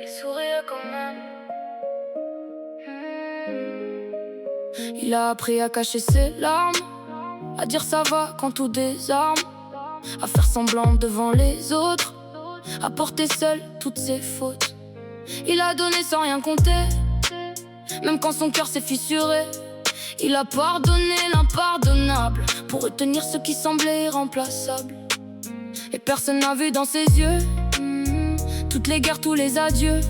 il souriait quand même. Il a appris à cacher ses larmes, à dire ça va quand tout désarme, à faire semblant devant les autres, à porter seul toutes ses fautes. Il a donné sans rien compter, même quand son cœur s'est fissuré. Il a pardonné l'impardonnable pour retenir ce qui semblait irremplaçable. Et personne n'a vu dans ses yeux toutes les guerres, tous les adieux.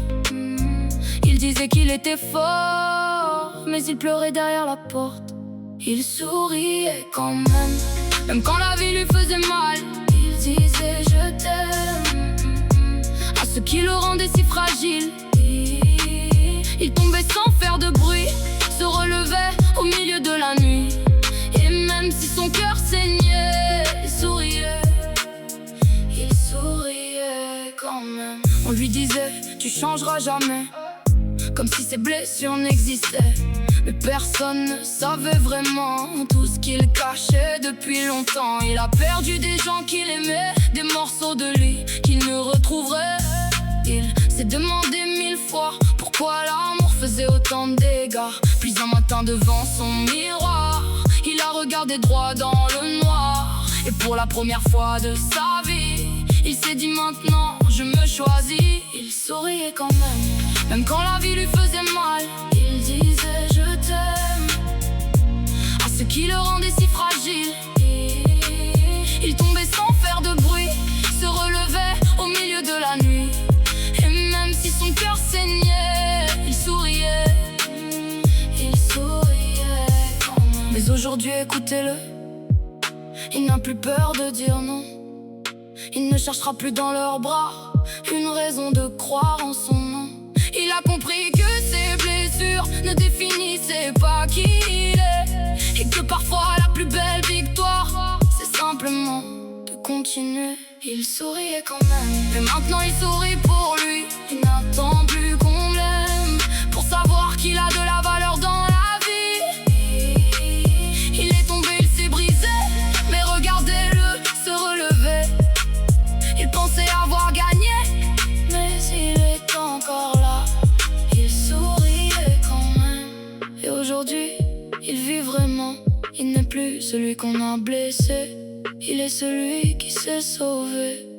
Il disait qu'il était fort, mais il pleurait derrière la porte. Il souriait quand même quand la vie lui faisait mal. Il disait je t'aime à ceux qui le rendaient si fragile. Il tombait sans faire de bruit, se relevait au milieu de la nuit. Et même si son cœur saignait, il souriait quand même. On lui disait tu changeras jamais, comme si ses blessures n'existaient. Mais personne ne savait vraiment tout ce qu'il cachait depuis longtemps. Il a perdu des gens qu'il aimait, des morceaux de lui qu'il ne retrouverait. Il s'est demandé 1000 fois pourquoi l'amour faisait autant de dégâts. Puis un matin devant son miroir, il a regardé droit dans le noir. Et pour la première fois de sa vie, il s'est dit maintenant je me choisis. Il souriait quand même quand la vie lui faisait mal. Il disait je t'aime à ceux qui le rendaient si fragile. Il tombait sans faire de bruit, se relevait au milieu de la nuit. Et même si son cœur saignait, il souriait quand même. Mais aujourd'hui écoutez-le, il n'a plus peur de dire non. Il ne cherchera plus dans leurs bras une raison de croire en son nom. Il a compris que ses blessures ne définissaient pas qui il est, et que parfois la plus belle victoire, c'est simplement de continuer. Il souriait quand même, mais maintenant il sourit pour lui. Il n'attend plus qu'on l'aime pour savoir qu'il a de la valeur dans la vie. Il est tombé, il s'est brisé, mais regardez-le se relever. Il pensait avoir gagné, mais il est encore là. Il souriait quand même. Et aujourd'hui, il vit vraiment. Il n'est plus celui qu'on a blessé, il est celui qui s'est sauvé.